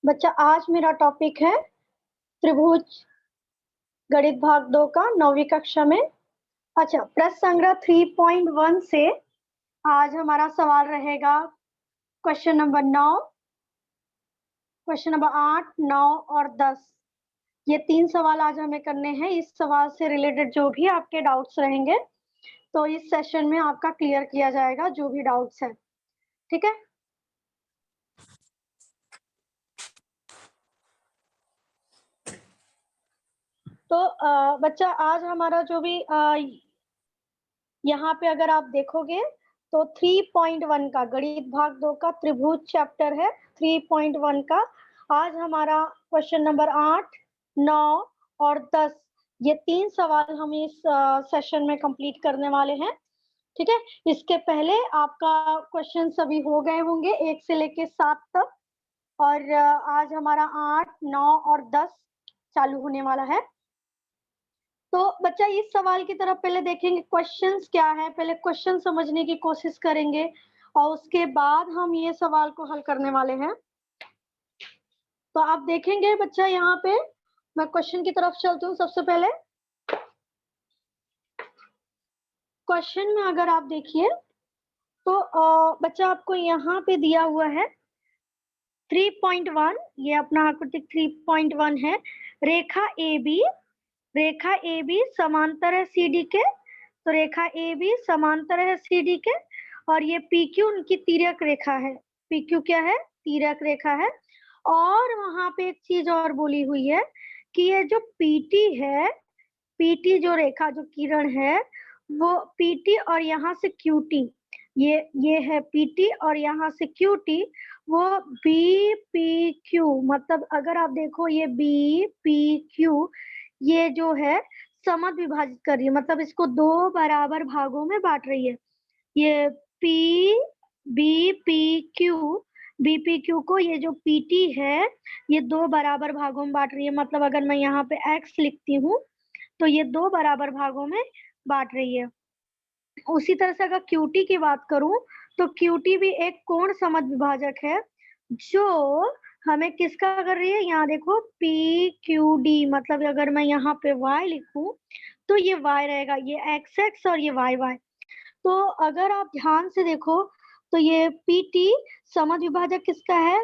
बच्चा आज मेरा टॉपिक है त्रिभुज गणित भाग 2 का 9वीं कक्षा में। अच्छा, प्रश्न संग्रह 3.1 से आज हमारा सवाल रहेगा क्वेश्चन नंबर 9, क्वेश्चन नंबर 8, 9 और 10। ये 3 सवाल आज हमें करने हैं। इस सवाल से रिलेटेड जो भी आपके डाउट्स रहेंगे तो इस सेशन में आपका क्लियर किया जाएगा, जो भी डाउट्स है। ठीक है, तो बच्चा आज हमारा जो भी यहाँ पे अगर आप देखोगे तो 3.1 का गणित भाग 2 का त्रिभुज चैप्टर है 3.1 का। आज हमारा क्वेश्चन नंबर 8, 9 और 10 ये 3 सवाल हम इस सेशन में कंप्लीट करने वाले हैं। ठीक है, इसके पहले आपका क्वेश्चन सभी हो गए होंगे 1 से लेके 7 तक, और आज हमारा 8, 9 और 10 चालू होने वाला है। तो बच्चा इस सवाल की तरफ पहले देखेंगे क्वेश्चंस क्या है, पहले क्वेश्चन समझने की कोशिश करेंगे और उसके बाद हम ये सवाल को हल करने वाले हैं। तो आप देखेंगे बच्चा, यहाँ पे मैं क्वेश्चन की तरफ चलती हूँ। सबसे पहले क्वेश्चन में अगर आप देखिए तो बच्चा आपको यहाँ पे दिया हुआ है 3.1, ये अपना आकृति 3.1 है। रेखा ए बी समांतर है सी डी के, तो रेखा ए बी समांतर है सी डी के, और ये पी क्यू उनकी तिर्यक रेखा है। पी क्यू क्या है? तिर्यक रेखा है। और वहां पे एक चीज और बोली हुई है कि ये जो पीटी है, पीटी जो रेखा जो किरण है वो पीटी और यहाँ से क्यूटी, ये है पीटी और यहाँ से क्यूटी, वो बी पी क्यू, मतलब अगर आप देखो ये बी पी क्यू ये जो है समद्विभाजित कर रही है, मतलब इसको 2 बराबर भागों में बांट रही है। ये P B P Q, B P Q को ये जो पीटी है ये 2 बराबर भागों में बांट रही है। मतलब अगर मैं यहाँ पे एक्स लिखती हूँ तो ये 2 बराबर भागों में बांट रही है। उसी तरह से अगर क्यूटी की बात करूं तो क्यूटी भी एक कोण समद्विभाजक है जो हमें किसका कर रही है। यहाँ देखो पी क्यू डी, मतलब अगर मैं यहाँ पे y लिखूं तो ये y रहेगा, ये एक्स एक्स और ये वाई वाई। तो अगर आप ध्यान से देखो तो ये पीटी समद्विभाजक किसका है?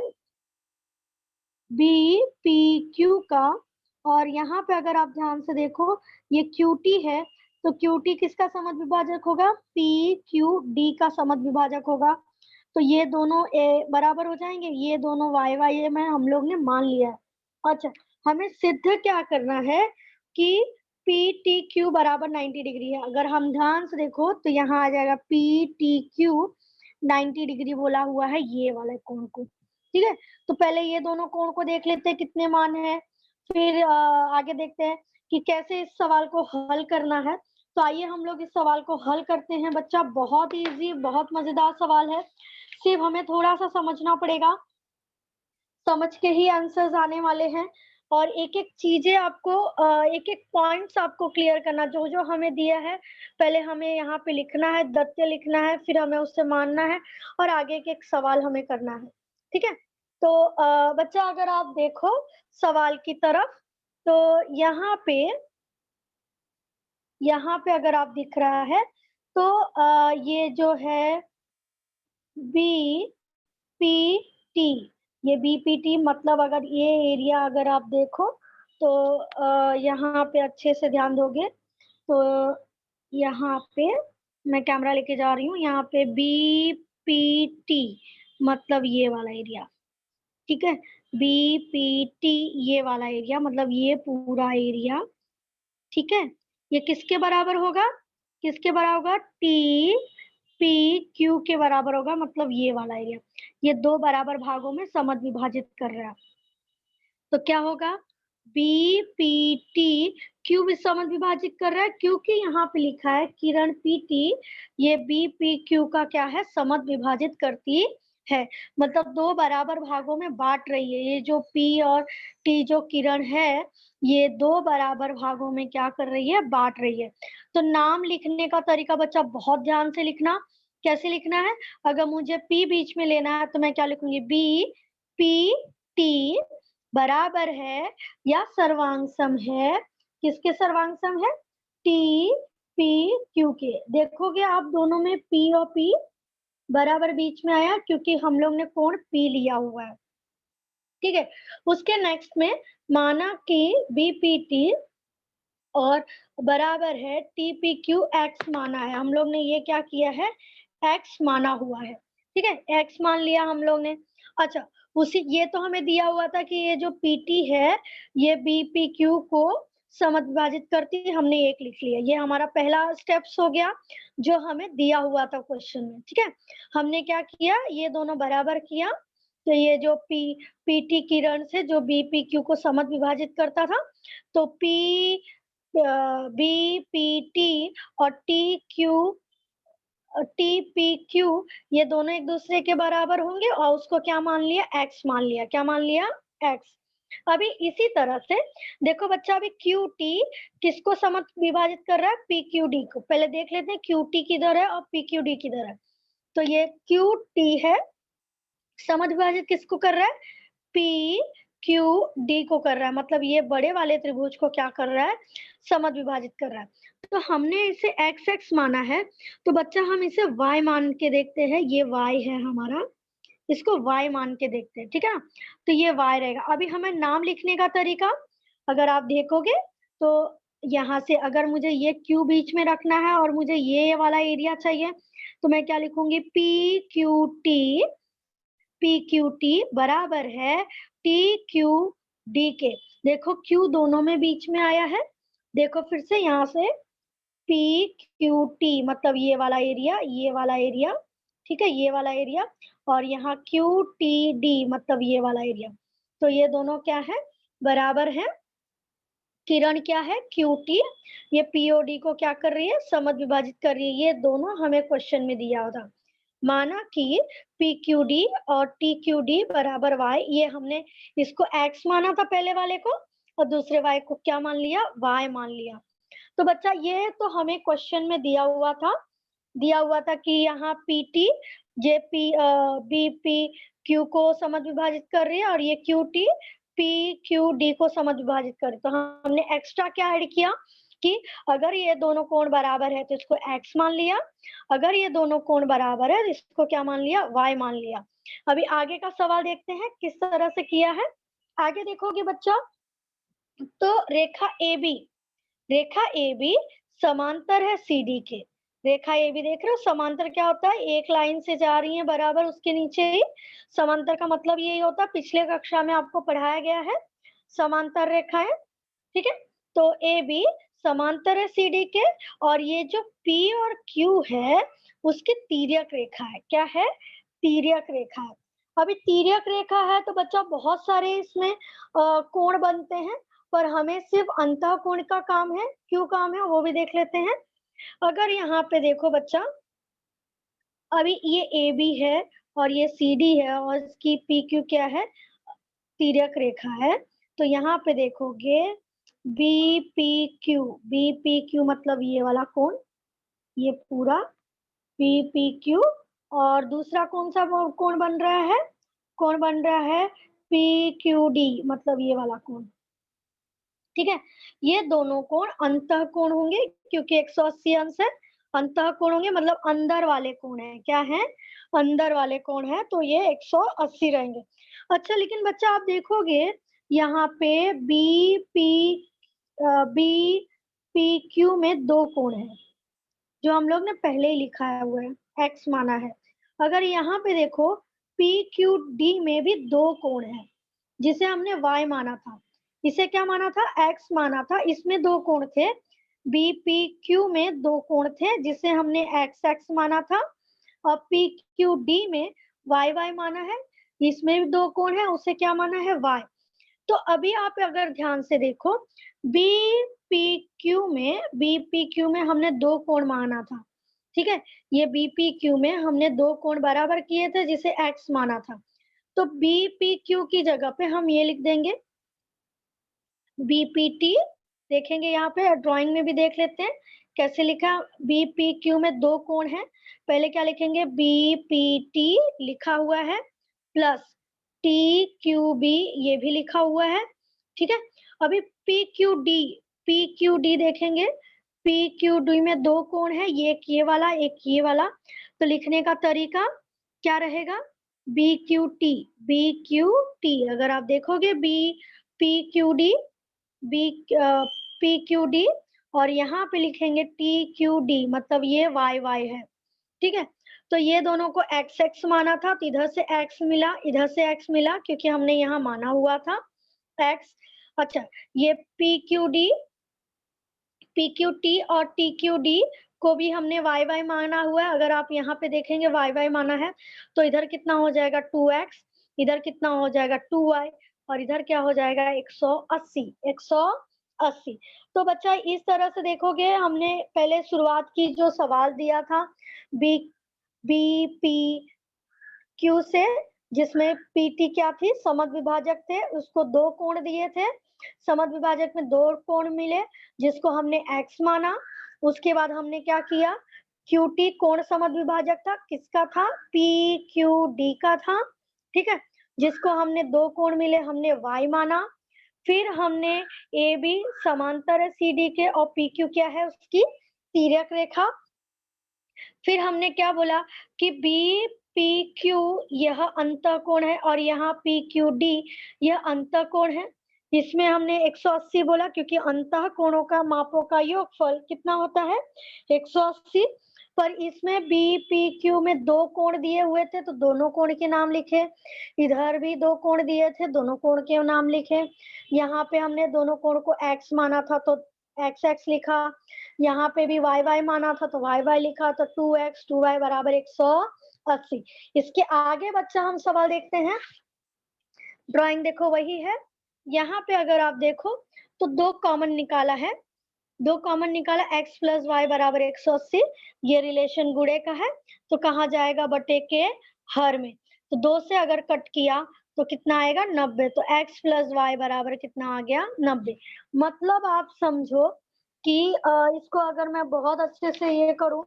बी पी क्यू का। और यहाँ पे अगर आप ध्यान से देखो ये क्यूटी है, तो क्यूटी किसका समद्विभाजक होगा? पी क्यू डी का समद्विभाजक होगा। तो ये दोनों बराबर हो जाएंगे, ये दोनों वाई वाई में हम लोग ने मान लिया है। अच्छा, हमें सिद्ध क्या करना है कि पी टी क्यू बराबर 90 डिग्री है। अगर हम ध्यान से देखो तो यहाँ आ जाएगा पी टी क्यू 90 डिग्री बोला हुआ है ये वाले कोण को। ठीक है, तो पहले ये दोनों कोण को देख लेते हैं कितने मान है, फिर आगे देखते हैं कि कैसे इस सवाल को हल करना है। तो आइए हम लोग इस सवाल को हल करते हैं। बच्चा बहुत इजी, बहुत मजेदार सवाल है, सिर्फ हमें थोड़ा सा समझना पड़ेगा, समझ के ही आंसर्स आने वाले हैं। और एक एक चीजें आपको एक एक पॉइंट्स आपको क्लियर करना, जो जो हमें दिया है पहले हमें यहाँ पे लिखना है, तथ्य लिखना है, फिर हमें उससे मानना है और आगे के एक सवाल हमें करना है। ठीक है, तो बच्चा अगर आप देखो सवाल की तरफ तो यहाँ पे अगर आप दिख रहा है तो ये जो है बी पी टी, ये बीपीटी मतलब अगर ये एरिया अगर आप देखो तो यहाँ पे अच्छे से ध्यान दोगे तो यहाँ पे मैं कैमरा लेके जा रही हूँ, यहाँ पे बीपीटी मतलब ये वाला एरिया। ठीक है, बीपीटी ये वाला एरिया मतलब ये पूरा एरिया। ठीक है, ये किसके बराबर होगा? किसके बराबर होगा? टी पी क्यू के बराबर होगा, मतलब ये वाला एरिया। ये 2 बराबर भागों में समद्विभाजित कर रहा है, तो क्या होगा? बी पी टी क्यू भी समद्विभाजित कर रहा है क्योंकि यहाँ पे लिखा है किरण पी टी ये बी पी क्यू का क्या है? समद्विभाजित करती है, मतलब 2 बराबर भागों में बांट रही है। ये जो पी और टी जो किरण है ये 2 बराबर भागों में क्या कर रही है? बांट रही है। तो नाम लिखने का तरीका बच्चा बहुत ध्यान से लिखना। कैसे लिखना है? अगर मुझे पी बीच में लेना है तो मैं क्या लिखूंगी? बी पी टी बराबर है या सर्वांग सम है, किसके सर्वांग सम है, टी पी क्यू के। देखोगे आप दोनों में पी और पी बराबर बीच में आया क्योंकि हम लोग ने कोण पी लिया हुआ है, ठीक है। उसके नेक्स्ट में माना कि बीपीटी और बराबर है टीपीक्यू एक्स माना है, हम लोग ने ये क्या किया है, एक्स माना हुआ है, ठीक है, एक्स मान लिया हम लोग ने। अच्छा, उसी ये तो हमें दिया हुआ था कि ये जो पीटी है ये बीपीक्यू को समविभाजित करती है, हमने एक लिख लिया, ये हमारा पहला स्टेप्स हो गया जो हमें दिया हुआ था क्वेश्चन में, ठीक है। हमने क्या किया, ये दोनों बराबर किया, तो ये जो पीटी किरण से जो बीपीक्यू को समविभाजित करता था, तो पी बी पी टी और टी पी क्यू ये दोनों एक दूसरे के बराबर होंगे और उसको क्या मान लिया, एक्स मान लिया, क्या मान लिया, एक्स। अभी इसी तरह से देखो बच्चा, अभी क्यू टी किसको विभाजित कर रहा है, पी क्यू डी को। पहले देख लेते हैं क्यू टी किधर है और पी क्यू डी किधर है। तो ये क्यू टी है, विभाजित किसको कर रहा है, पी क्यू डी को कर रहा है, मतलब ये बड़े वाले त्रिभुज को क्या कर रहा है, विभाजित कर रहा है। तो हमने इसे एक्स एक्स माना है, तो बच्चा हम इसे वाई मान के देखते हैं, ये वाई है हमारा, इसको वाई मान के देखते हैं, ठीक है ना। तो ये वाई रहेगा। अभी हमें नाम लिखने का तरीका, अगर आप देखोगे तो यहाँ से अगर मुझे ये क्यू बीच में रखना है और मुझे ये वाला एरिया चाहिए, तो मैं क्या लिखूंगी, पी क्यू टी बराबर है टी क्यू डी के। देखो क्यू दोनों में बीच में आया है, देखो फिर से यहाँ से पी क्यू टी मतलब ये वाला एरिया, ये वाला एरिया, ठीक है, ये वाला एरिया, और यहाँ क्यू टी डी मतलब ये वाला एरिया। तो ये दोनों क्या है, बराबर है। किरण क्या है, क्यू टी, ये पीओडी को क्या कर रही है, समविभाजित कर रही है। ये दोनों हमें क्वेश्चन में दिया था। माना कि पी क्यू डी और टी क्यू डी बराबर वाई, ये हमने इसको एक्स माना था पहले वाले को, और दूसरे वाई को क्या मान लिया, वाई मान लिया। तो बच्चा ये तो हमें क्वेश्चन में दिया हुआ था कि यहाँ PT J P BP Q को विभाजित कर रही है और ये Q T P Q D को विभाजित कर रही है। तो हमने एक्स्ट्रा क्या ऐड किया कि अगर ये दोनों कोण बराबर है तो इसको x मान लिया, अगर ये दोनों कोण बराबर है तो इसको क्या मान लिया, y मान लिया। अभी आगे का सवाल देखते हैं किस तरह से किया है। आगे देखोगे बच्चा, तो रेखा ए बी समांतर है सी डी के। रेखा ए बी देख रहे हो, समांतर क्या होता है, एक लाइन से जा रही है बराबर, उसके नीचे ही समांतर का मतलब यही होता है, पिछले कक्षा में आपको पढ़ाया गया है समांतर रेखाएं, ठीक है। तो ए बी समांतर है सी डी के, और ये जो पी और क्यू है उसकी तिर्यक रेखा है, क्या है, तिर्यक रेखा है। अभी तिर्यक रेखा है तो बच्चा बहुत सारे इसमें कोण बनते हैं, पर हमें सिर्फ अंतः कोण का काम है, क्यों काम है वो भी देख लेते हैं। अगर यहाँ पे देखो बच्चा, अभी ये ए बी है और ये सी डी है और इसकी पी क्यू क्या है, तिर्यक रेखा है। तो यहाँ पे देखोगे बी पी क्यू मतलब ये वाला कोण, ये पूरा बी पी क्यू, और दूसरा कौन सा कोण बन रहा है, कोण बन रहा है पी क्यू डी मतलब ये वाला कोण, ठीक है। ये दोनों कोण अंतः कोण होंगे क्योंकि 180 अंश है, अंतः कोण होंगे मतलब अंदर वाले कोण है, क्या है, अंदर वाले कोण है, तो ये 180 रहेंगे। अच्छा लेकिन बच्चा आप देखोगे यहाँ पे बी पी क्यू में दो कोण है, जो हम लोग ने पहले ही लिखा हुआ है, एक्स माना है। अगर यहाँ पे देखो पी क्यू डी में भी दो कोण है, जिसे हमने y माना था, इसे क्या माना था, x माना था, इसमें दो कोण थे। बी पी क्यू में दो कोण थे जिसे हमने x माना था, और पी क्यू डी में y माना है, इसमें भी दो कोण है, उसे क्या माना है, y। तो अभी आप अगर ध्यान से देखो, बी पी क्यू में हमने दो कोण माना था, ठीक है, ये बी पी क्यू में हमने दो कोण बराबर किए थे जिसे x माना था। तो बी पी क्यू की जगह पे हम ये लिख देंगे बीपीटी, देखेंगे यहाँ पे ड्राइंग में भी देख लेते हैं कैसे लिखा, बीपीक्यू में दो कोण है, पहले क्या लिखेंगे, बीपीटी लिखा हुआ है प्लस टी क्यू बी ये भी लिखा हुआ है, ठीक है। अभी पी क्यू डी देखेंगे। पी क्यू डी में दो कोण है, एक ये वाला एक ये वाला, तो लिखने का तरीका क्या रहेगा, बी क्यू टी। अगर आप देखोगे B P Q D B P Q D और यहाँ पे लिखेंगे टी क्यू डी, मतलब ये वाई वाई है, ठीक है। तो ये दोनों को एक्स एक्स माना था, तो इधर से एक्स मिला, इधर से एक्स मिला, क्योंकि हमने यहाँ माना हुआ था एक्स। अच्छा, ये पी क्यू टी और टी क्यू डी को भी हमने वाई वाई माना हुआ है। अगर आप यहाँ पे देखेंगे वाई वाई माना है, तो इधर कितना हो जाएगा 2x, इधर कितना हो जाएगा 2y, और इधर क्या हो जाएगा 180। तो बच्चा इस तरह से देखोगे, हमने पहले शुरुआत की जो सवाल दिया था बी पी क्यू से, जिसमें पीटी क्या थी, समद्विभाजक थे, उसको दो कोण दिए थे, समद्विभाजक में दो कोण मिले जिसको हमने एक्स माना। उसके बाद हमने क्या किया, क्यूटी कोण समद्विभाजक था, किसका था, पी क्यू डी का था, ठीक है, जिसको हमने दो कोण मिले हमने वाई माना। फिर हमने ए बी समांतर है सी डी के, और पी क्यू क्या है, उसकी तिर्यक रेखा। फिर हमने क्या बोला कि बी पी क्यू यह अंतःकोण है, और यहाँ पी क्यू डी यह अंतःकोण है। इसमें हमने 180 बोला, क्योंकि अंतः कोणों का मापों का योगफल कितना होता है 180। पर इसमें बी पी क्यू में दो कोण दिए हुए थे, तो दोनों कोण के नाम लिखे। इधर भी दो कोण दिए थे, दोनों कोण के नाम लिखे। यहाँ पे हमने दोनों कोण को एक्स माना था, तो एक्स एक्स लिखा। यहाँ पे भी वाई वाई माना था, तो वाई वाई लिखा, तो 2x 2y बराबर 180। इसके आगे बच्चा हम सवाल देखते हैं। ड्राइंग देखो वही है। यहाँ पे अगर आप देखो तो दो कॉमन निकाला है, दो कॉमन निकाला, x प्लस वाई बराबर 180। ये रिलेशन गुणे का है, तो कहाँ जाएगा, बटे के हर में। तो दो से अगर कट किया तो कितना आएगा 90। तो x प्लस वाई बराबर कितना आ गया 90। मतलब आप समझो कि इसको अगर मैं बहुत अच्छे से ये करूं,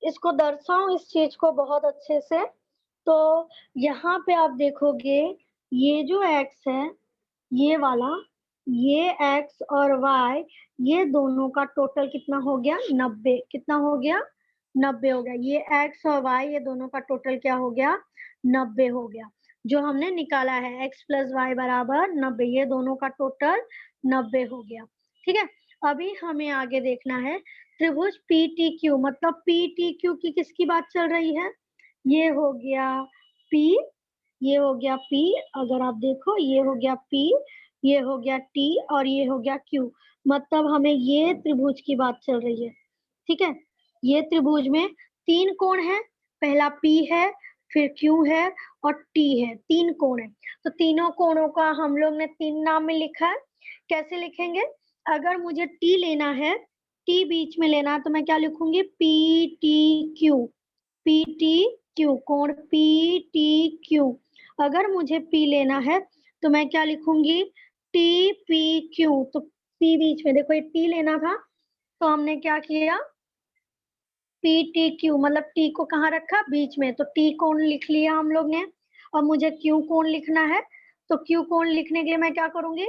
इसको दर्शाऊं इस चीज को बहुत अच्छे से, तो यहाँ पे आप देखोगे ये जो x है, ये वाला, ये x और y, ये दोनों का टोटल कितना हो गया 90। कितना हो गया 90 हो गया। ये x और y ये दोनों का टोटल क्या हो गया 90 हो गया, जो हमने निकाला है x प्लस वाई बराबर 90, ये दोनों का टोटल 90 हो गया, ठीक है। अभी हमें आगे देखना है त्रिभुज PTQ, मतलब PTQ की किसकी बात चल रही है, ये हो गया P, ये हो गया P, अगर आप देखो ये हो गया P, ये हो गया T और ये हो गया Q। मतलब हमें ये त्रिभुज की बात चल रही है, ठीक है। ये त्रिभुज में तीन कोण है, पहला P है, फिर Q है और T है, तीन कोण है। तो तीनों कोणों का हम लोग ने तीन नाम में लिखा है। कैसे लिखेंगे, अगर मुझे T लेना है, T बीच में लेना है, तो मैं क्या लिखूंगी PTQ, PTQ कोण PTQ। अगर मुझे P लेना है तो मैं क्या लिखूंगी TPQ। तो P बीच में, देखो ये T लेना था, तो हमने क्या किया PTQ, मतलब T को कहाँ रखा बीच में, तो T कोण लिख लिया हम लोग ने। अब मुझे Q कोण लिखना है, तो Q कोण लिखने के लिए मैं क्या करूंगी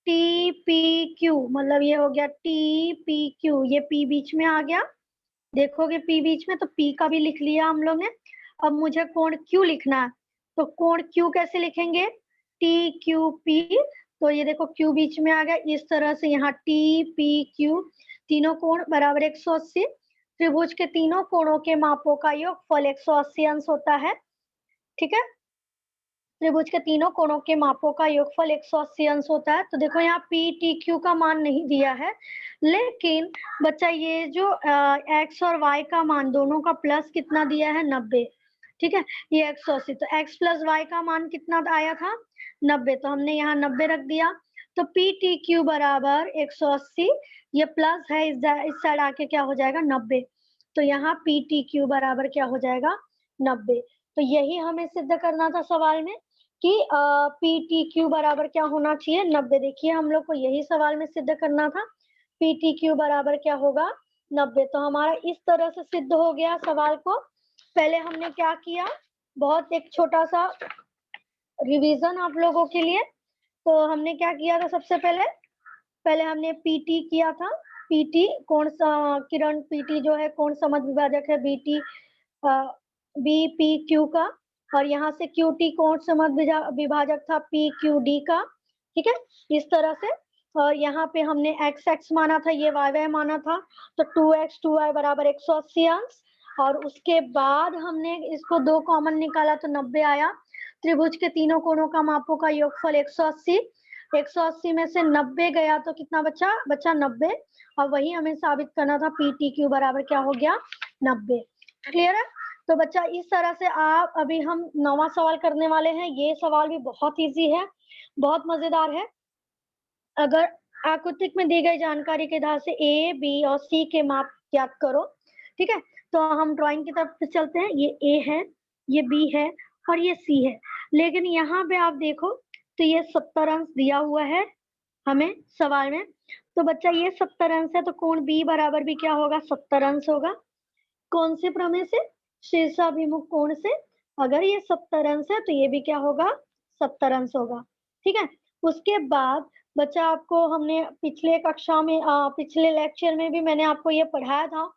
TPQ, मतलब ये हो गया TPQ, ये P बीच में आ गया, देखोगे P बीच में, तो P का भी लिख लिया हम लोग ने। अब मुझे कोण Q लिखना है, तो कोण Q कैसे लिखेंगे TQP, तो ये देखो Q बीच में आ गया, इस तरह से यहाँ TPQ, तीनों कोण बराबर 180। त्रिभुज के तीनों कोणों के मापों का योगफल 180 अंश होता है, ठीक है। त्रिभुज के तीनों कोणों के मापों का योगफल 180 अंश होता है। तो देखो यहाँ PTQ का मान नहीं दिया है, लेकिन बच्चा ये जो x और y का मान दोनों का प्लस कितना दिया है 90, ठीक है। ये 180, तो x प्लस y का मान कितना आया था 90, तो हमने यहाँ 90 रख दिया। तो PTQ बराबर 180, ये प्लस है, इस साइड आके क्या हो जाएगा 90, तो यहाँ PTQ बराबर क्या हो जाएगा 90। तो यही हमें सिद्ध करना था सवाल में कि PTQ बराबर क्या होना चाहिए 90। देखिए हम लोग को यही सवाल में सिद्ध करना था, PTQ बराबर क्या होगा 90। तो हमारा इस तरह से सिद्ध हो गया सवाल को पहले हमने क्या किया, बहुत एक छोटा सा रिवीजन आप लोगों के लिए। तो हमने क्या किया था, सबसे पहले हमने पीटी किया था। पीटी कौन सा, किरण पीटी जो है कौन समझ विभाजक है, बीटी बी पी क्यू का, और यहाँ से क्यू टी कौन समझ विभाजक था, पी क्यू डी का। ठीक है, इस तरह से। और यहाँ पे हमने एक्स एक्स माना था, ये वाई वाई माना था, तो 2x 2y बराबर 180 अंश। और उसके बाद हमने इसको दो कॉमन निकाला तो 90 आया। त्रिभुज के तीनों कोणों का मापों का योगफल 180, 180 में से 90 गया तो कितना बचा, बचा 90। और वही हमें साबित करना था, पी टी क्यू बराबर क्या हो गया, 90। क्लियर है? तो बच्चा इस तरह से आप, अभी हम 9वां सवाल करने वाले हैं। ये सवाल भी बहुत इजी है, बहुत मजेदार है। अगर आकृतिक में दी गई जानकारी के आधार से ए बी और सी के माप ज्ञात करो। ठीक है, तो हम ड्राइंग की तरफ चलते हैं। ये ए है, ये बी है और ये सी है। लेकिन यहाँ पे आप देखो तो ये 70 अंश दिया हुआ है हमें सवाल में। तो बच्चा ये 70 अंश है, तो कोण बी बराबर भी क्या होगा, 70 अंश होगा। कौन से प्रमेय से, शीर्षाभिमुख कोण से। अगर ये 70 अंश है तो ये भी क्या होगा, 70 अंश होगा। ठीक है, उसके बाद बच्चा आपको हमने पिछले कक्षा में पिछले लेक्चर में भी मैंने आपको ये पढ़ाया था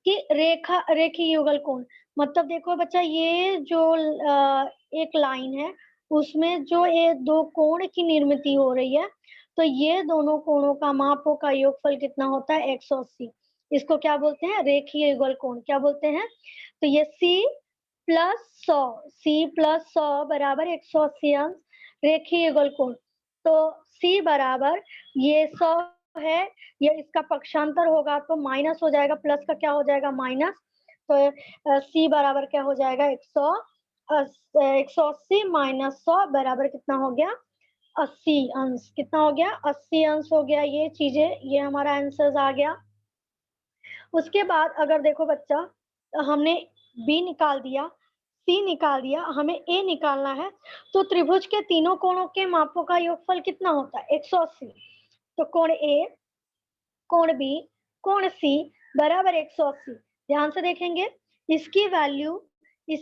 कि रेखीय युगल कोण, मतलब देखो बच्चा ये जो एक लाइन है उसमें जो ये दो कोण की निर्मित हो रही है, तो ये दोनों कोणों का मापों का योगफल कितना होता है, 180। इसको क्या बोलते हैं, रेखीय युगल कोण। क्या बोलते हैं, तो ये C प्लस 100, C प्लस 100 बराबर 180 अंश रेखीय युगल कोण। तो C बराबर ये 100 है, ये इसका पक्षांतर होगा तो माइनस हो जाएगा, प्लस का क्या हो जाएगा, माइनस। तो C बराबर क्या हो जाएगा, 180 माइनस 100 बराबर कितना हो गया, 80 अंश। कितना हो गया, 80 अंश हो गया। ये चीजें, ये हमारा आंसर आ गया। उसके बाद अगर देखो बच्चा, हमने बी निकाल दिया, सी निकाल दिया, हमें ए निकालना है। तो त्रिभुज के तीनों कोणों के मापों का योगफल कितना होता है, 180। तो कोण ए, कोण बी, कोण सी बराबर 180। ध्यान से देखेंगे, इसकी वैल्यू बी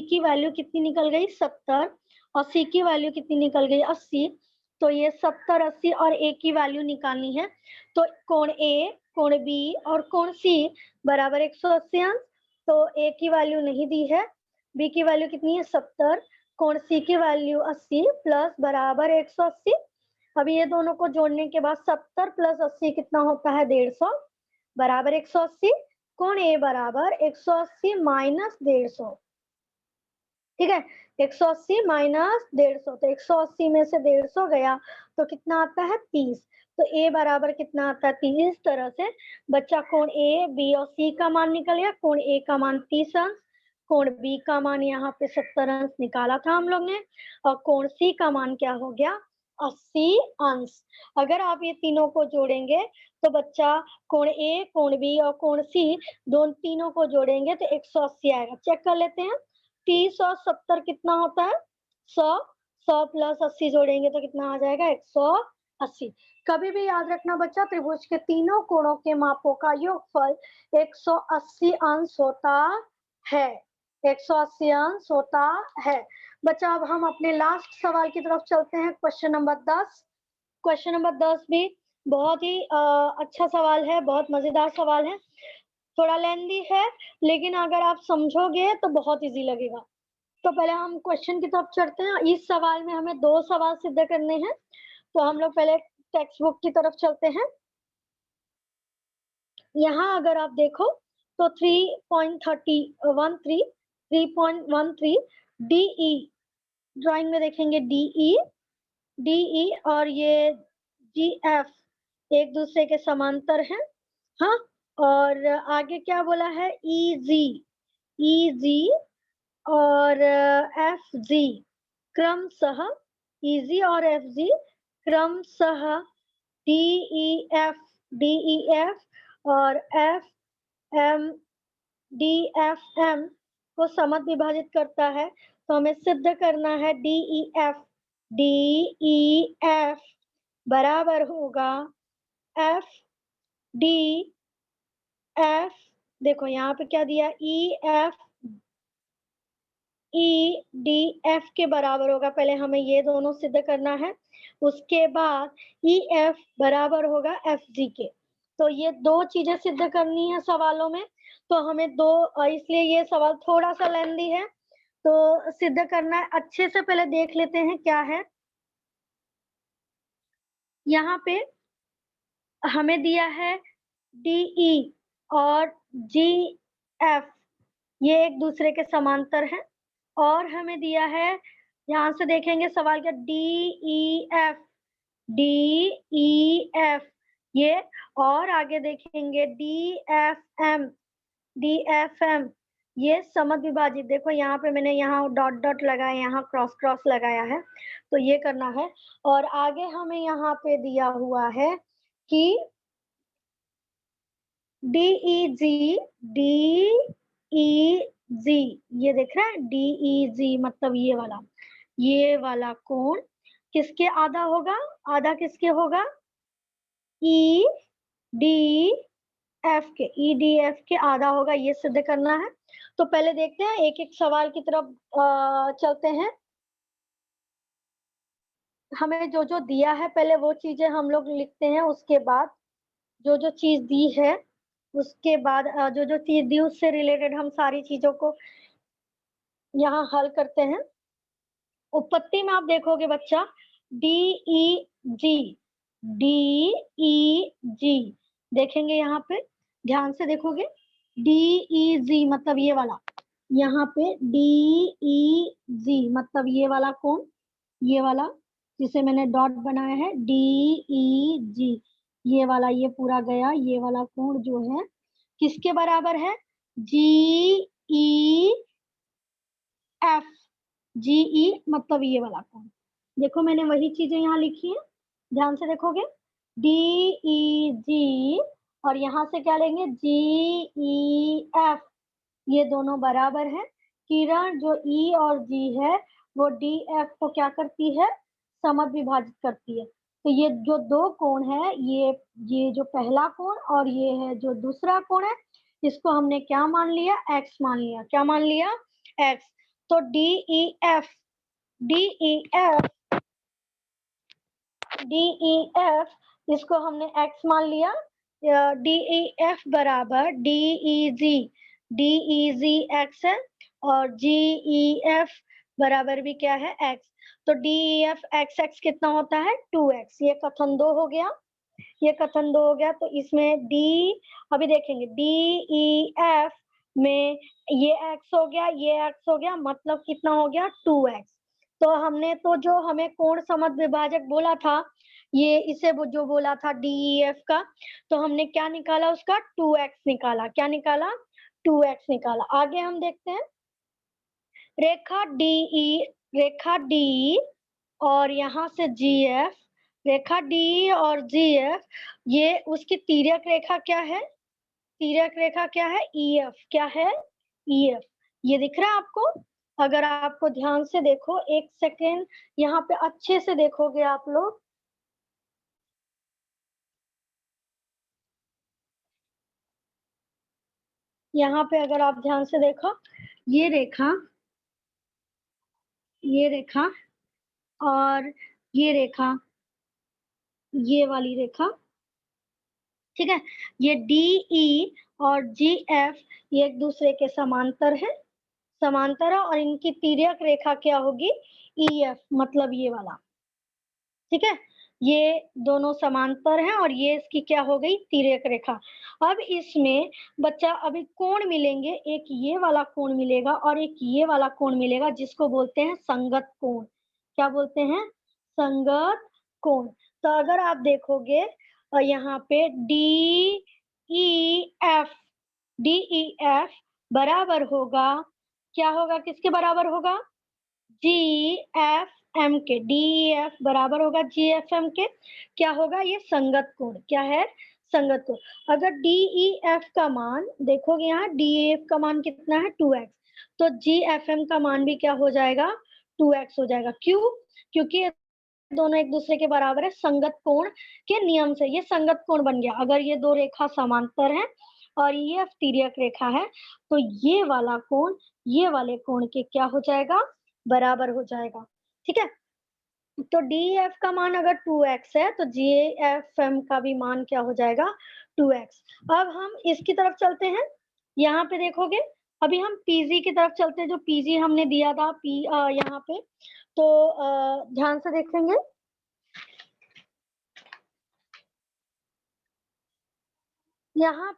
की वैल्यू कितनी निकल गई, 70, और सी की वैल्यू कितनी निकल गई, 80। तो ये 70, 80 और ए की वैल्यू निकालनी है। तो कोण ए, कोण बी और कोण सी बराबर 180 अंश। तो ए की वैल्यू नहीं दी है, बी की वैल्यू कितनी है, 70, कोण सी की वैल्यू 80 प्लस बराबर 180। अभी ये दोनों को जोड़ने के बाद 70 प्लस 80 कितना होता है, 150 बराबर 180। कोण ए बराबर 180 माइनस 150। ठीक है, 180 माइनस 150, तो 180 में से 150 गया तो कितना आता है, 30। तो ए बराबर कितना आता है, 30। इस तरह से बच्चा कोण ए, बी और सी का मान निकल गया। कोण ए का मान 30 अंश, कोण बी का मान यहाँ पे 70 अंश निकाला था हम लोग ने, और कोण सी का मान क्या हो गया, 80 अंश। अगर आप ये तीनों को जोड़ेंगे तो बच्चा कोण ए, कोण बी और कोण सी दोनों तीनों को जोड़ेंगे तो 180 आएगा। चेक कर लेते हैं, 30 और 70 कितना होता है, 100, 100 प्लस 80 जोड़ेंगे तो कितना आ जाएगा, 180। कभी भी याद रखना बच्चा, त्रिभुज के तीनों कोणों के मापों का योगफल 180 अंश होता है, 180 अंश होता है। बच्चा अब हम अपने लास्ट सवाल की तरफ चलते हैं, क्वेश्चन नंबर 10। क्वेश्चन नंबर 10 भी बहुत ही अच्छा सवाल है, बहुत मजेदार सवाल है। थोड़ा लेंदी है, लेकिन अगर आप समझोगे तो बहुत इजी लगेगा। तो पहले हम क्वेश्चन की तरफ चढ़ते हैं। इस सवाल में हमें 2 सवाल सिद्ध करने हैं, तो हम लोग पहले टेक्स्ट बुक की तरफ चलते हैं। यहाँ अगर आप देखो तो 3.13 डीई, ड्राइंग में देखेंगे डीई और ये जीएफ एक दूसरे के समांतर हैं। हाँ, और आगे क्या बोला है, ईजी और एफ जी क्रमशः, ईजी और एफ जी क्रमशः डीईएफ और एफ एम डीएफएम को समत विभाजित करता है। तो हमें सिद्ध करना है डीईएफ बराबर होगा एफ डी एफ देखो यहाँ पे क्या दिया, ई डी एफ के बराबर होगा, पहले हमें ये दोनों सिद्ध करना है, उसके बाद ई एफ बराबर होगा एफ जी के। तो ये दो चीजें सिद्ध करनी है सवालों में, तो हमें दो, इसलिए ये सवाल थोड़ा सा लेंदी है, तो सिद्ध करना है। अच्छे से पहले देख लेते हैं क्या है। यहाँ पे हमें दिया है डीई और जी एफ, ये एक दूसरे के समांतर हैं, और हमें दिया है, ध्यान से देखेंगे सवाल का, डी एफ ये, और आगे देखेंगे डी एफ एम ये समद्विभाजित। देखो यहाँ पे मैंने यहाँ डॉट डॉट लगाया, यहाँ क्रॉस क्रॉस लगाया है, तो ये करना है। और आगे हमें यहाँ पे दिया हुआ है कि डी ई जी, ये देख रहे हैं, डी ई जी मतलब ये वाला कोण किसके आधा होगा, आधा किसके होगा, ई डी एफ के, ई डी एफ के आधा होगा, ये सिद्ध करना है। तो पहले देखते हैं, एक एक सवाल की तरफ चलते हैं। हमें जो जो दिया है पहले वो चीजें हम लोग लिखते हैं, उसके बाद जो जो चीज दी है उसके बाद जो जो चीज दी उससे रिलेटेड हम सारी चीजों को यहाँ हल करते हैं। उत्पत्ति में आप देखोगे बच्चा, डी ई जी, डी ई जी देखेंगे, यहाँ पे ध्यान से देखोगे, डी ई जी मतलब ये वाला, यहाँ पे डी ई जी मतलब ये वाला कोण, ये वाला जिसे मैंने डॉट बनाया है, डी ई जी ये वाला, ये पूरा गया, ये वाला कोण जो है किसके बराबर है, जी ई एफ, जीई मतलब ये वाला कोण। देखो मैंने वही चीजें यहाँ लिखी है, ध्यान से देखोगे, डी जी, और यहाँ से क्या लेंगे, जी एफ, ये दोनों बराबर है। किरण जो ई और जी है वो डी एफ को क्या करती है, समद्विभाजित करती है। तो ये जो दो कोण है, ये जो पहला कोण और ये है जो दूसरा कोण है, इसको हमने क्या मान लिया, एक्स मान लिया। क्या मान लिया, एक्स। तो डी ई एफ इसको हमने x मान लिया, डी ई एफ बराबर डी ई जी एक्स है, और जी ई एफ बराबर भी क्या है, x। तो D E F x x कितना होता है, 2x। ये कथन 2 हो गया, ये कथन 2 हो गया। तो इसमें अभी देखेंगे डी ई एफ में ये x हो गया, ये x हो गया, मतलब कितना हो गया, 2x। तो हमने तो जो हमें कोण समद्विभाजक बोला था, ये इसे जो बोला था डीईएफ का, तो हमने क्या निकाला, उसका 2x निकाला। क्या निकाला, 2x निकाला। आगे हम देखते हैं, रेखा डी और यहाँ से जीएफ, रेखा डी और जीएफ, ये उसकी तिर्यक रेखा क्या है, तिर्यक रेखा क्या है, ईएफ। क्या है, ईएफ। ये दिख रहा है आपको, अगर आपको ध्यान से देखो, एक सेकेंड यहाँ पे अच्छे से देखोगे आप लोग, यहाँ पे अगर आप ध्यान से देखो, ये रेखा और ये रेखा, ये वाली रेखा, ठीक है, ये डीई और जीएफ ये एक दूसरे के समांतर है, और इनकी तिर्यक रेखा क्या होगी, ईएफ मतलब ये वाला, ठीक है। ये दोनों समांतर हैं और ये इसकी क्या हो गई, तिर्यक रेखा। अब इसमें बच्चा अभी कोण मिलेंगे, एक ये वाला कोण मिलेगा और एक ये वाला कोण मिलेगा, जिसको बोलते हैं संगत कोण। क्या बोलते हैं, संगत कोण। तो अगर आप देखोगे यहाँ पे डी ई एफ बराबर होगा, क्या होगा, किसके बराबर होगा, जी एफ एम के, डी एफ बराबर होगा जी एफ एम के। क्या होगा, ये संगत कोण। क्या है, संगत कोण। अगर डी ई एफ का मान देखोगे, यहाँ डी एफ का मान कितना है, 2x, तो जी एफ एम का मान भी क्या हो जाएगा, 2x हो जाएगा। क्यों, क्योंकि ये दोनों एक दूसरे के बराबर है, संगत कोण के नियम से ये संगत कोण बन गया। अगर ये दो रेखा समांतर हैं और EF तिर्यक रेखा है, तो ये वाला कोण ये वाले कोण के क्या हो जाएगा, बराबर हो जाएगा। ठीक है, तो DEF का मान अगर 2x है तो GFM का भी मान क्या हो जाएगा, 2x। अब हम इसकी तरफ चलते हैं, यहाँ पे देखोगे अभी हम PG की तरफ चलते हैं, जो PG हमने दिया था यहाँ पे, तो ध्यान से देखेंगे। यहाँ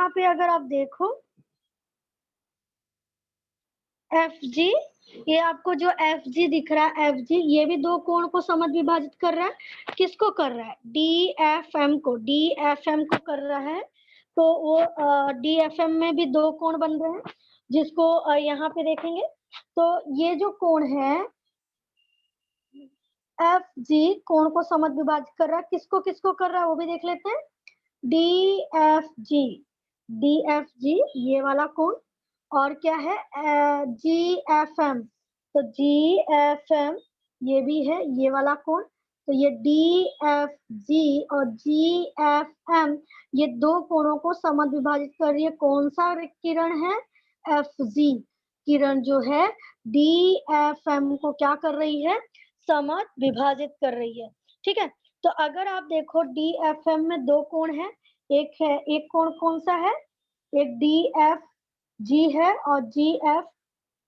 पे अगर आप देखो FG, ये आपको जो FG दिख रहा है, FG ये भी दो कोण को समद्विभाजित कर रहा है। किसको कर रहा है, DFM को कर रहा है। तो वो DFM में भी दो कोण बन रहे हैं, जिसको यहाँ पे देखेंगे। तो ये जो कोण है FG कोण को समद्विभाजित कर रहा है, किसको किसको कर रहा है वो भी देख लेते हैं। DFG ये वाला कोण, और क्या है GFM, तो GFM ये भी है ये वाला कोण। तो ये DFG और GFM ये दो कोणों को समद्विभाजित कर रही है। कौन सा किरण है, FG किरण जो है DFM को क्या कर रही है, समद्विभाजित कर रही है। ठीक है, तो अगर आप देखो DFM में दो कोण है, एक कोण कौन सा है, एक DFG है और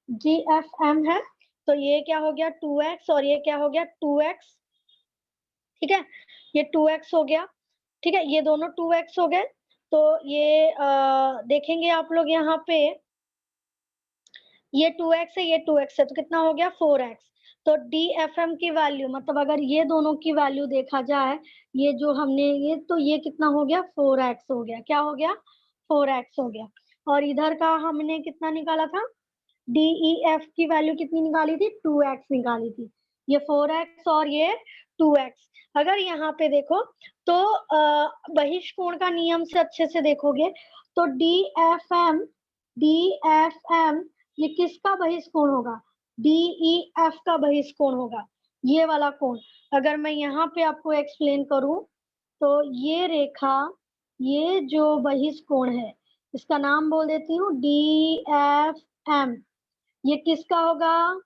GFM है। तो ये क्या हो गया 2x और ये क्या हो गया 2x। ठीक है, ये 2x हो गया। ठीक है, ये दोनों 2x हो गए। तो ये देखेंगे आप लोग यहाँ पे, ये 2x है, ये 2x है, तो कितना हो गया 4x। तो DFM की वैल्यू, मतलब अगर ये दोनों की वैल्यू देखा जाए, ये जो हमने ये, तो ये कितना हो गया 4x हो गया। क्या हो गया 4x हो गया। और इधर का हमने कितना निकाला था, DEF की वैल्यू कितनी निकाली थी, 2x निकाली थी। ये 4x और ये 2x। अगर यहाँ पे देखो तो बहिष्कोण का नियम से अच्छे से देखोगे तो DFM ये किसका बहिष्कोण होगा, DEF का बहिष्कोण होगा, ये वाला कोण। अगर मैं यहाँ पे आपको एक्सप्लेन करूं तो ये रेखा, ये जो बहिष्कोण है इसका नाम बोल देती हूँ DFM। ये किसका होगा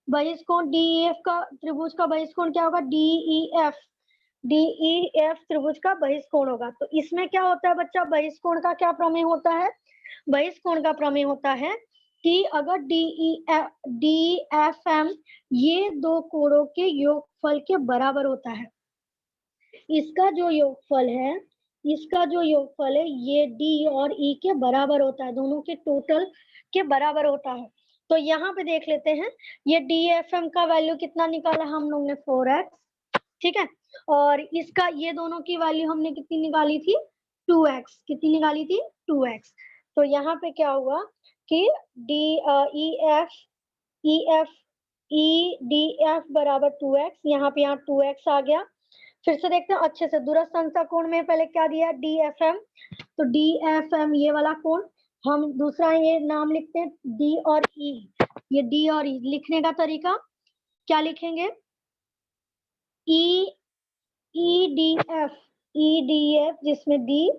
बहिष्कोण, DEF का त्रिभुज का बहिष्कोण क्या होगा, DEF त्रिभुज का बहिष्कोण होगा। तो इसमें क्या होता है बच्चा, बहिष्कोण का क्या प्रमेय होता है, बहिष्कोण का प्रमेय होता है कि अगर DFM ये दो कोणों के योगफल के बराबर होता है, इसका जो योगफल है, ये D और E के बराबर होता है, दोनों के टोटल के बराबर होता है। तो यहाँ पे देख लेते हैं, ये DFM का वैल्यू कितना निकाला हम लोग ने 4x। ठीक है, और इसका ये दोनों की वैल्यू हमने कितनी निकाली थी 2x, कितनी निकाली थी 2x। तो यहाँ पे क्या हुआ कि EDF बराबर 2x, यहाँ पे यहाँ 2x आ गया। फिर से देखते हैं अच्छे से, दूरस्थ अंश कोण में पहले क्या दिया DFM, तो DFM ये वाला कोण, हम दूसरा ये नाम लिखते हैं D और E। ये D और E लिखने का तरीका क्या लिखेंगे, EDF जिसमें D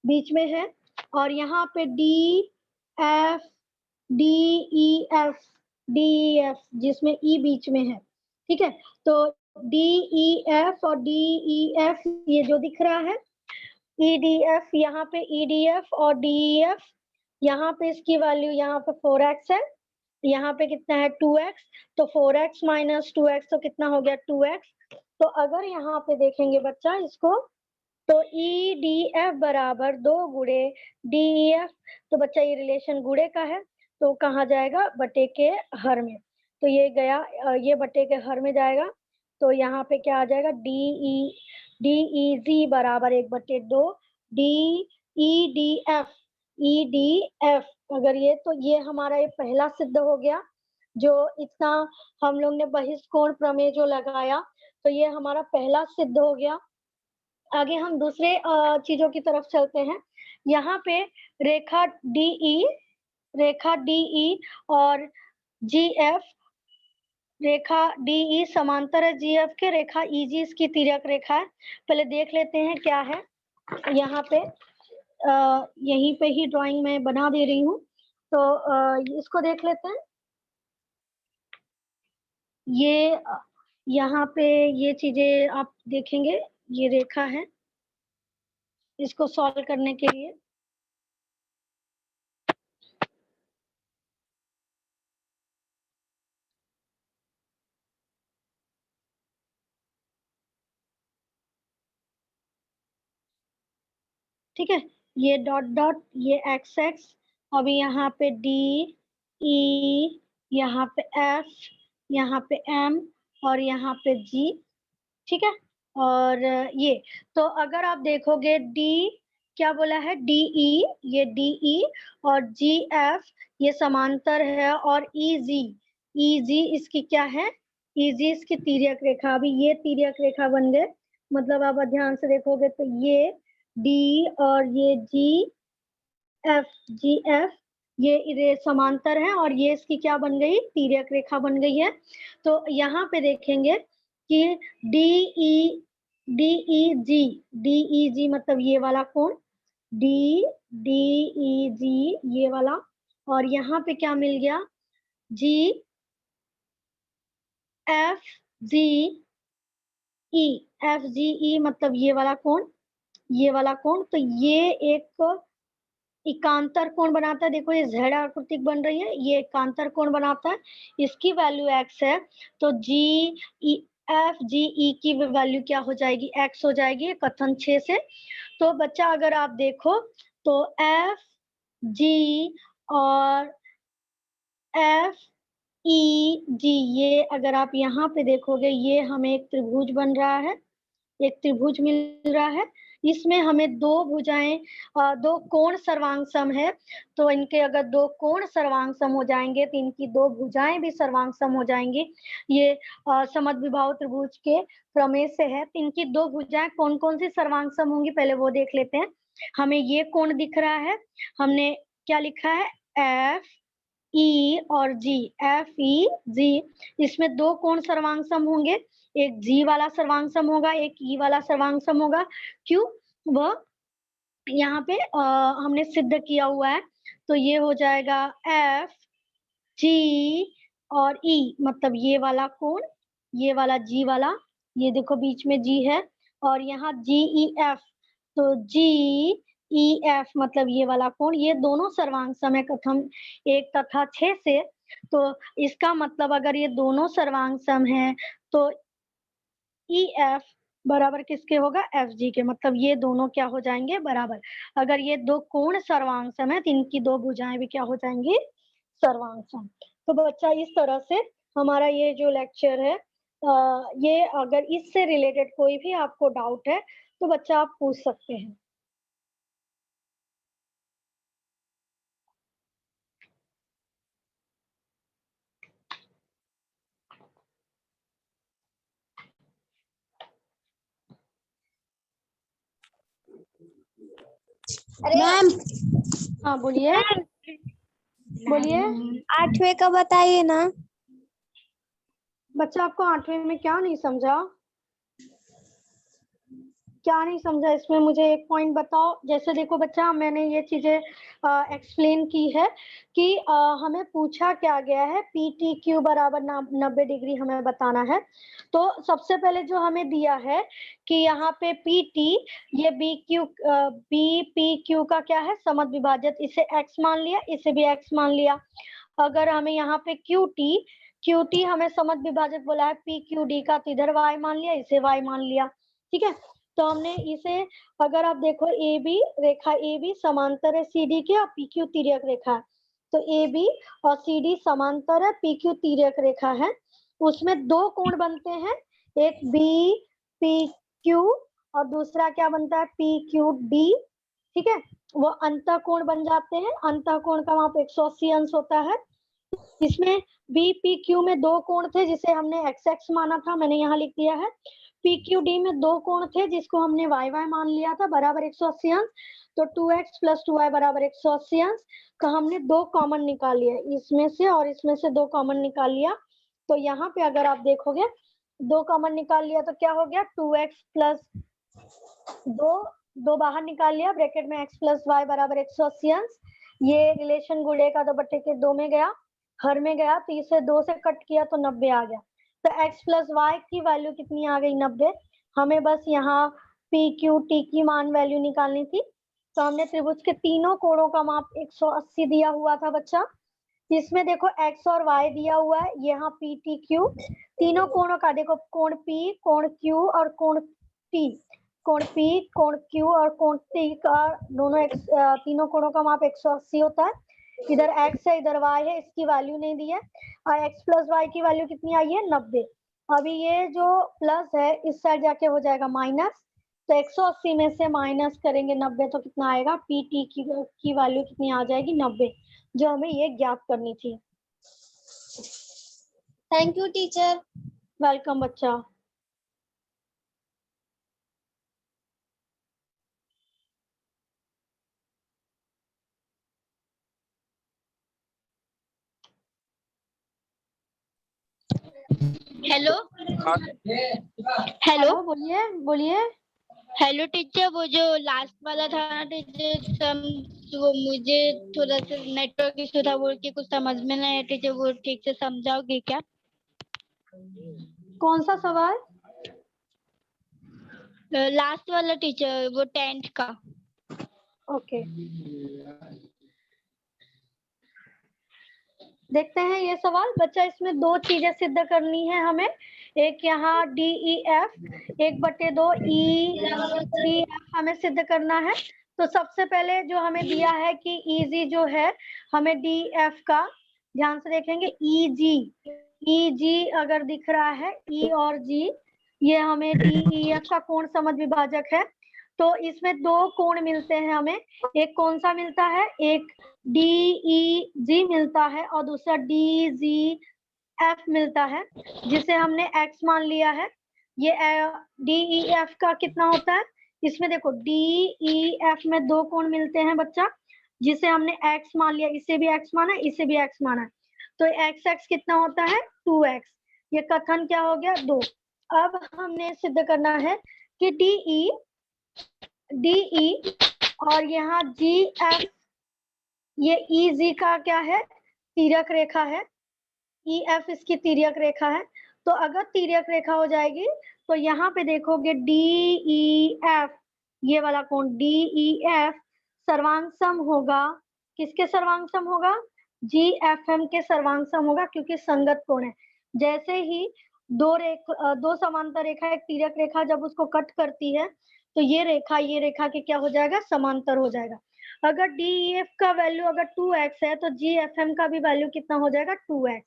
बीच में है, और यहाँ पे DEF जिसमें E बीच में है। ठीक है, तो DEF और DEF ये जो दिख रहा है EDF, यहाँ पे EDF और DEF, यहाँ पे इसकी वैल्यू यहाँ पे 4x है, यहाँ पे कितना है 2x। तो 4x माइनस 2x तो कितना हो गया 2x। तो अगर यहाँ पे देखेंगे बच्चा इसको, तो EDF बराबर 2 गुणे DEF, तो बच्चा ये रिलेशन गुणे का है, तो कहाँ जाएगा बटे के हर में। तो ये गया, ये बटे के हर में जाएगा। तो यहाँ पे क्या आ जाएगा DEG बराबर 1/2 EDF। अगर ये, तो ये हमारा ये पहला सिद्ध हो गया, जो इतना हम लोग ने बहिष्कोण प्रमेय जो लगाया, तो ये हमारा पहला सिद्ध हो गया। आगे हम दूसरे चीजों की तरफ चलते हैं। यहाँ पे रेखा DE और GF, रेखा DE समांतर है GF के, रेखा EG इसकी तिर्यक रेखा है। पहले देख लेते हैं क्या है। यहाँ पे यहीं पे ही ड्राइंग मैं बना दे रही हूँ। तो इसको देख लेते हैं। ये यहाँ पे ये चीजें आप देखेंगे, ये रेखा है, इसको सॉल्व करने के लिए ठीक है, ये डॉट डॉट, ये एक्स एक्स, अभी यहाँ पे डी ई, यहाँ पे एफ, यहाँ पे एम और यहाँ पे जी, ठीक है। और ये तो अगर आप देखोगे डी क्या बोला है, डी ई, ये डी ई और जी एफ ये समांतर है, और ई जी इसकी क्या है, ई जी इसकी तिर्यक रेखा। अभी ये तिर्यक रेखा बन गए, मतलब आप ध्यान से देखोगे तो ये डी और ये जी एफ ये समांतर है, और ये इसकी क्या बन गई, तिर्यक रेखा बन गई है। तो यहाँ पे देखेंगे कि डी ई जी मतलब ये वाला कोण, डी डी ई जी ये वाला, और यहाँ पे क्या मिल गया, जी एफ जी ई मतलब ये वाला कोण, ये वाला कोण। तो ये एक एकांतर कोण बनाता है। देखो ये z आकृतिक बन रही है, ये एकांतर कोण बनाता है, इसकी वैल्यू x है, तो एफ जी ई की वैल्यू क्या हो जाएगी, x हो जाएगी कथन 6 से। तो बच्चा अगर आप देखो तो एफ जी और एफ ई जी, ये अगर आप यहाँ पे देखोगे, ये हमें एक त्रिभुज बन रहा है, एक त्रिभुज मिल रहा है। इसमें हमें दो भुजाएं, दो कोण सर्वांग है, तो इनके अगर दो कोण सर्वांग हो जाएंगे तो इनकी दो भुजाएं भी सर्वांग हो जाएंगी। ये समद्विबाहु त्रिभुज के प्रमेय से है। तो इनकी दो भुजाएं कौन कौन सी सर्वांग होंगी, पहले वो देख लेते हैं। हमें ये कोण दिख रहा है, हमने क्या लिखा है, एफ ई और जी, एफ ई जी, इसमें दो कोण सर्वांग होंगे, एक जी वाला सर्वांग सम होगा, एक ई वाला सर्वांग सम होगा। क्यों, वह यहाँ पे हमने सिद्ध किया हुआ है। तो ये हो जाएगा एफ जी और ई, मतलब ये वाला कोण, ये वाला जी वाला, ये देखो बीच में जी है, और यहाँ जी ई एफ, तो जी ई एफ मतलब ये वाला कोण, ये दोनों सर्वांग सम है कथन 1 तथा 6 से। तो इसका मतलब अगर ये दोनों सर्वांग सम है तो ई एफ बराबर किसके होगा, एफ जी के, मतलब ये दोनों क्या हो जाएंगे, बराबर। अगर ये दो कोण सर्वांग सम है तो इनकी दो भुजाएं भी क्या हो जाएंगी, सर्वांग सम। तो बच्चा इस तरह से हमारा ये जो लेक्चर है, ये अगर इससे रिलेटेड कोई भी आपको डाउट है तो बच्चा आप पूछ सकते हैं। मैम, हाँ बोलिए, बोलिए। 8वें का बताइए ना। बच्चा आपको 8वें में क्या नहीं समझा, क्या नहीं समझा इसमें, मुझे एक पॉइंट बताओ। जैसे देखो बच्चा, मैंने ये चीजें एक्सप्लेन की है कि हमें पूछा क्या गया है, पी टी क्यू बराबर 90 डिग्री हमें बताना है। तो सबसे पहले जो हमें दिया है कि यहाँ पे पी टी, ये बी पी क्यू का क्या है, समद्विभाजक, इसे एक्स मान लिया, इसे भी एक्स मान लिया। अगर हमें यहाँ पे क्यू टी हमें समद्विभाजक बोला है पी क्यू डी का, तो इधर वाई मान लिया, इसे वाई मान लिया, ठीक है। तो हमने इसे, अगर आप देखो A B, Rekha A B समांतर है सी डी के और पी क्यू तिर्यक रेखा है, तो ए बी और सी डी समांतर है, पी क्यू तिर्यक रेखा है, उसमें दो कोण बनते हैं, एक बी पी क्यू और दूसरा क्या बनता है, पी क्यू डी, ठीक है। वो अंतः कोण बन जाते हैं, अंतः कोण का वहां पे 180 अंश होता है। इसमें बी पी क्यू में दो कोण थे जिसे हमने एक्स एक्स माना था, मैंने यहाँ लिख दिया है। PQD में दो कोण थे जिसको हमने वाई वाई मान लिया था, बराबर 180 अंश, तो 2x + 2y बराबर 180 अंश। तो हमने दो कॉमन निकाल लिया, इसमें से और इसमें से दो कॉमन निकाल लिया। तो यहाँ पे अगर आप देखोगे दो कॉमन निकाल लिया तो क्या हो गया, 2x + 2 2 बाहर निकाल लिया, ब्रैकेट में x प्लस वाई बराबर 180 अंश, ये रिलेशन गुणे का 2 बटे के 2 में गया, हर में गया, तो इसे 2 से कट किया तो 90 आ गया। तो x प्लस वाई की वैल्यू कितनी आ गई 90। हमें बस यहाँ पी क्यू टी की मान वैल्यू निकालनी थी। तो हमने त्रिभुज के तीनों कोणों का माप 180 दिया हुआ था बच्चा। इसमें देखो x और y दिया हुआ है, यहाँ पी टी क्यू, तीनों कोणों का देखो, कोण p, कोण q और कोण t, कोण p, कोण q और कोण t का दोनों तीनों कोणों का माप 180 होता है। इधर x है, इधर y है, इसकी वैल्यू नहीं दी है, और x प्लस वाई की वैल्यू कितनी आई है 90। अभी ये जो प्लस है इस साइड जाके हो जाएगा माइनस, तो 180 में से माइनस करेंगे 90 तो कितना आएगा, पी टी की वैल्यू कितनी आ जाएगी 90, जो हमें ये ज्ञात करनी थी। Thank you teacher. वेलकम बच्चा। हेलो हेलो, बोलिए बोलिए। हेलो टीचर, वो जो लास्ट वाला था ना टीचर, वो मुझे थोड़ा सा नेटवर्क इशू था, बोल के कुछ समझ में नहीं आया टीचर, वो ठीक से समझाओगे क्या? कौन सा सवाल? लास्ट वाला टीचर, वो 10th का। ओके, देखते हैं ये सवाल। बच्चा इसमें 2 चीजें सिद्ध करनी है हमें, एक यहाँ D E F 1/2 E F हमें सिद्ध करना है। तो सबसे पहले जो हमें दिया है कि ईजी जो है, हमें डी एफ का ध्यान से देखेंगे, ई जी अगर दिख रहा है, ई और जी, ये हमें डी ई एफ का कोण समद्विभाजक है। तो इसमें 2 कोण मिलते हैं हमें, एक कौन सा मिलता है, एक DEG मिलता है और दूसरा DGF मिलता है, जिसे हमने x मान लिया है। ये DEF का कितना होता है, इसमें देखो DEF में 2 कोण मिलते हैं बच्चा, जिसे हमने x मान लिया, इसे भी x माना, इसे भी x माना, तो x कितना होता है 2x। ये कथन क्या हो गया 2। अब हमने सिद्ध करना है कि DE और यहाँ GF, ये EG का क्या है, तिर्यक रेखा है, EF इसकी तिर्यक रेखा है। तो अगर तिर्यक रेखा हो जाएगी तो यहाँ पे देखोगे DEF, ये वाला कोण DEF सर्वांगसम होगा, किसके सर्वांगसम होगा, GFM के सर्वांगसम होगा, क्योंकि संगत कोण है। जैसे ही दो समांतर रेखा एक तिर्यक रेखा जब उसको कट करती है, तो ये रेखा के क्या हो जाएगा, समांतर हो जाएगा। अगर DEF का वैल्यू अगर 2x है तो GFM का भी वैल्यू कितना हो जाएगा 2x।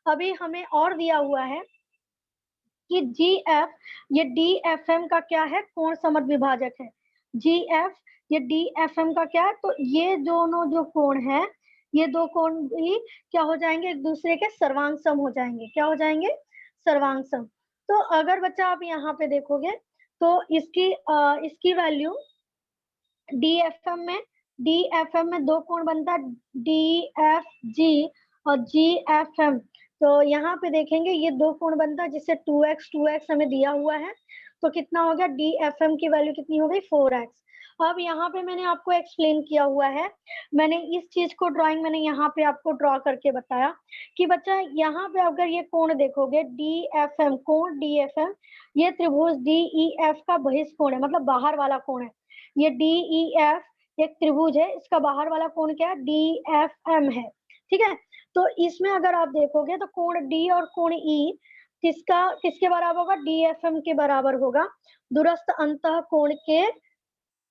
अभी हमें और दिया हुआ है कि GF ये DFM का क्या है, कोण समद्विभाजक है। GF ये DFM का क्या है, तो ये दोनों जो कोण है, ये 2 कोण भी क्या हो जाएंगे, एक दूसरे के सर्वांगसम हो जाएंगे। क्या हो जाएंगे, सर्वांगसम। तो अगर बच्चा आप यहाँ पे देखोगे तो इसकी वैल्यू DFM में 2 कोण बनता है, DFG और GFM। तो यहाँ पे देखेंगे ये 2 कोण बनता है, जिससे 2x हमें दिया हुआ है, तो कितना हो गया, DFM की वैल्यू कितनी हो गई 4x। अब यहाँ पे मैंने आपको एक्सप्लेन किया हुआ है, मैंने इस चीज को ड्राइंग मैंने यहाँ पे आपको ड्रॉ करके बताया कि बच्चा यहाँ पे अगर ये कोण देखोगे DFM, कोण DFM, ये त्रिभुज DEF का बहिष्कोण है, मतलब बाहर वाला कोण है। ये DEF एक त्रिभुज है, इसका बाहर वाला कोण क्या है, DFM है, ठीक है। तो इसमें अगर आप देखोगे तो कोण D और कोण E किसके बराबर होगा, DFM के बराबर होगा, दूरस्थ अंतः कोण के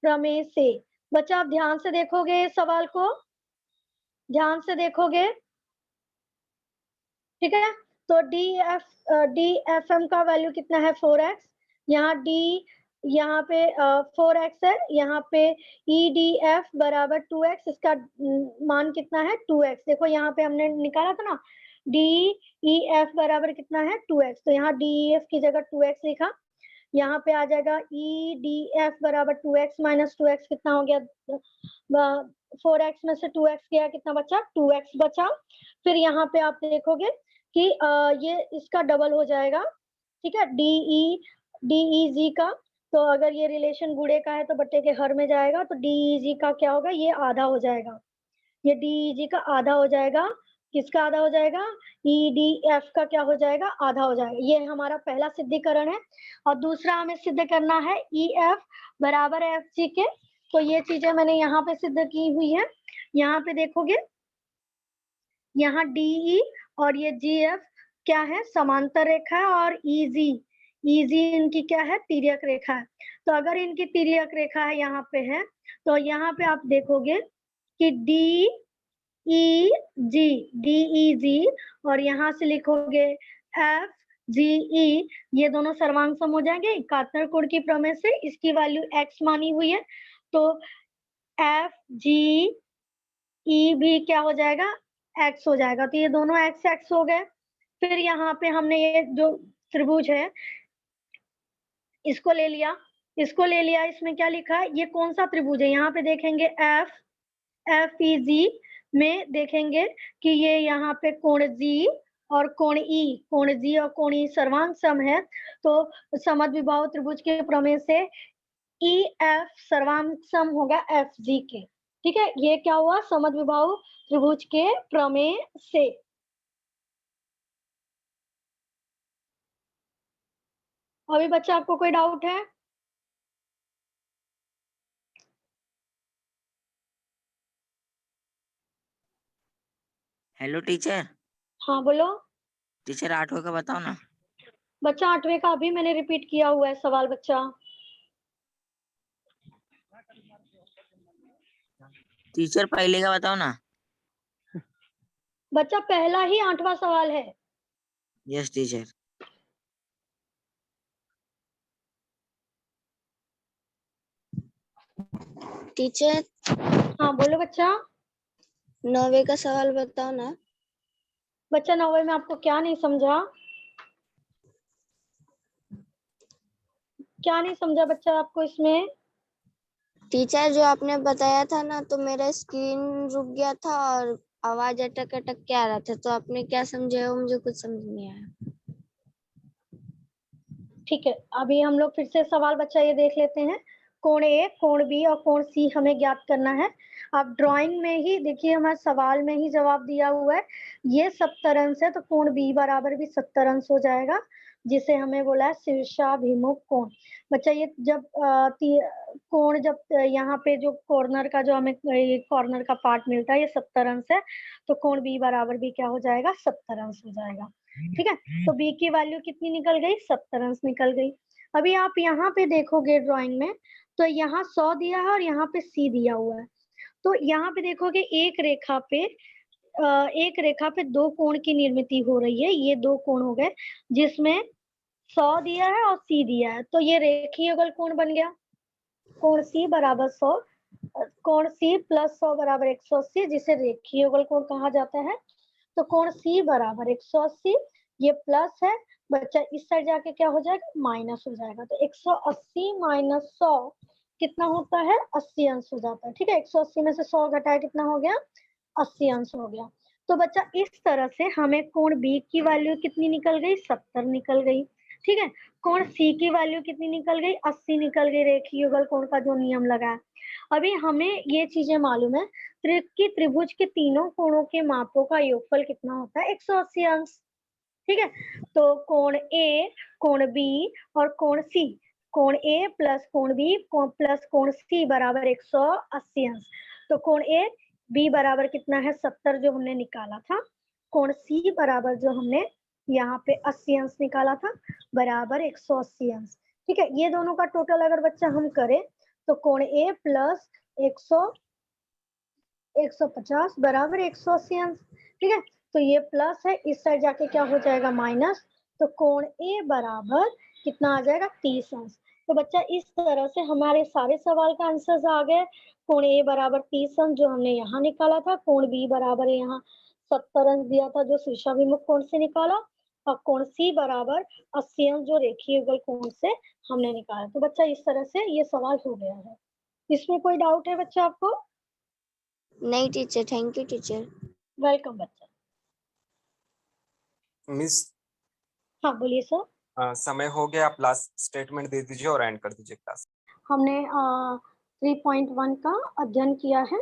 प्रमेय से। बच्चा आप ध्यान से देखोगे इस सवाल को, ध्यान से देखोगे, ठीक है। तो DFM का वैल्यू कितना है 4x, यहाँ पे 4x है, यहाँ पे EDF बराबर 2x, इसका मान कितना है 2x। देखो यहाँ पे हमने निकाला था ना, DEF बराबर कितना है 2x, तो यहाँ DEF की जगह 2x लिखा, यहाँ पे आ जाएगा EDF बराबर 2x माइनस 2x, कितना हो गया 4x में से 2x गया, कितना बचा 2x बचा। फिर यहाँ पे आप देखोगे कि ये इसका डबल हो जाएगा, ठीक है, DEG का, तो अगर ये रिलेशन गुणे का है तो बट्टे के हर में जाएगा, तो DEG का क्या होगा, ये आधा हो जाएगा, ये DEG का आधा हो जाएगा। किसका आधा हो जाएगा, EDF का क्या हो जाएगा, आधा हो जाएगा। ये हमारा पहला सिद्धिकरण है। और दूसरा हमें सिद्ध करना है EF बराबर FG के। तो ये चीजें मैंने यहाँ पे सिद्ध की हुई है। यहाँ पे देखोगे, यहाँ DE और ये GF क्या है, समांतर रेखा है, और EG इनकी क्या है, तिर्यक रेखा है। तो अगर इनकी तिर्यक रेखा है यहाँ पे है, तो यहाँ पे आप देखोगे कि DEG और यहाँ से लिखोगे FGE, ये दोनों सर्वांग सम हो जाएंगे कातर कोण की प्रमेय से। इसकी वैल्यू x मानी हुई है, तो FGE भी क्या हो जाएगा, x हो जाएगा। तो ये दोनों x हो गए। फिर यहाँ पे हमने ये जो त्रिभुज है इसको ले लिया, इसमें क्या लिखा है, ये कौन सा त्रिभुज है, यहाँ पे देखेंगे FEG में देखेंगे कि ये यहाँ पे कोण G और कोण G और कोण E सर्वांग सम है। तो समद्विबाहु त्रिभुज के प्रमेय से EF सर्वांग सम होगा FG के। ठीक है, ये क्या हुआ, समद्विबाहु त्रिभुज के प्रमेय से। अभी बच्चा आपको कोई डाउट है? Hello teacher. हाँ बोलो। टीचर 8वें का बताओ ना। बच्चा 8वें का अभी मैंने रिपीट किया हुआ है सवाल बच्चा। टीचर पहले का बताओ ना। बच्चा पहला ही 8वां सवाल है। Yes teacher. टीचर हाँ बोलो बच्चा। 9वें का सवाल बताओ ना। बच्चा 9वें में आपको क्या नहीं समझा, क्या नहीं समझा बच्चा आपको इसमें? टीचर जो आपने बताया था ना, तो मेरा स्क्रीन रुक गया था और आवाज अटक अटक के आ रहा था, तो आपने क्या समझाया वो मुझे कुछ समझ नहीं आया। ठीक है, अभी हम लोग फिर से सवाल बच्चा ये देख लेते हैं। कोण A, कोण B और कोण C हमें ज्ञात करना है। आप ड्राइंग में ही देखिए, हमारे सवाल में ही जवाब दिया हुआ है। ये 70 अंश है, तो कोण B बराबर भी 70 अंश हो जाएगा, जिसे हमें बोला है शीर्षाभिमुख कोण। बच्चा ये जब कोण जब यहाँ पे जो कॉर्नर का जो हमें कॉर्नर का पार्ट मिलता है ये 70 अंश है, तो कोण B बराबर भी क्या हो जाएगा, 70 अंश हो जाएगा। ठीक है, तो B की वैल्यू कितनी निकल गई, 70 अंश निकल गई। अभी आप यहाँ पे देखोगे ड्राइंग में, तो यहाँ 100 दिया है और यहाँ पे C दिया हुआ है। तो यहाँ पे देखोगे एक रेखा पे दो कोण की निर्मित हो रही है। ये दो कोण हो गए जिसमें 100 दिया है और C दिया है, तो ये रेखीय युगल कोण बन गया। कोण C बराबर 100, कोण C प्लस 100 बराबर 180, जिसे रेखीय युगल कोण कहा जाता है। तो कोण C बराबर 180, ये प्लस है बच्चा, इस साइड जाके क्या हो जाएगा, माइनस हो जाएगा। तो 180 माइनस 100 कितना होता है, 80 अंश हो जाता है। ठीक है, 180 में से 100 घटाया कितना हो गया, 80 अंश हो गया। तो बच्चा इस तरह से हमें कोण B की वैल्यू कितनी निकल गई, 70 निकल गई। ठीक है, कोण C की वैल्यू कितनी निकल गई, 80 निकल गई, रेखीय युगल कोण का जो नियम लगा है। अभी हमें ये चीजें मालूम है कि त्रिभुज के तीनों कोणों के मापों का योगफल कितना होता है, 180 अंश। ठीक है, तो कोण A, कोण B और कोण C, कोण A प्लस कोण B प्लस कोण C बराबर 180 अंश। तो कोण A B बराबर कितना है, 70 जो हमने निकाला था, कोण C बराबर जो हमने यहाँ पे 80 अंश निकाला था, बराबर 180 अंश। ठीक है, ये दोनों का टोटल अगर बच्चा हम करें तो कोण A प्लस 150 बराबर 180 अंश। ठीक है, तो ये प्लस है, इस साइड जाके क्या हो जाएगा, माइनस। तो कोण A बराबर कितना आ जाएगा, 30 अंश। तो बच्चा इस तरह से हमारे सारे सवाल का आंसर्स आ गए। कोण A बराबर 30 अंश जो हमने यहाँ निकाला था, कोण B बराबर यहाँ 70 अंश दिया था जो शीर्षाभिमुख कोण से निकाला, और कोण C बराबर 80 अंश जो रेखीय युगल कोण से हमने निकाला। तो बच्चा इस तरह से ये सवाल हो गया है। इसमें कोई डाउट है बच्चा आपको? नहीं teacher, thank you teacher. Welcome बच्चा। मिस हाँ बोलिए सर। समय हो गया, आप लास्ट स्टेटमेंट दे दीजिए और एंड कर दीजिए क्लास। हमने 3.1 का अध्ययन किया है।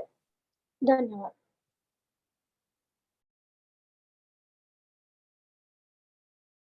धन्यवाद।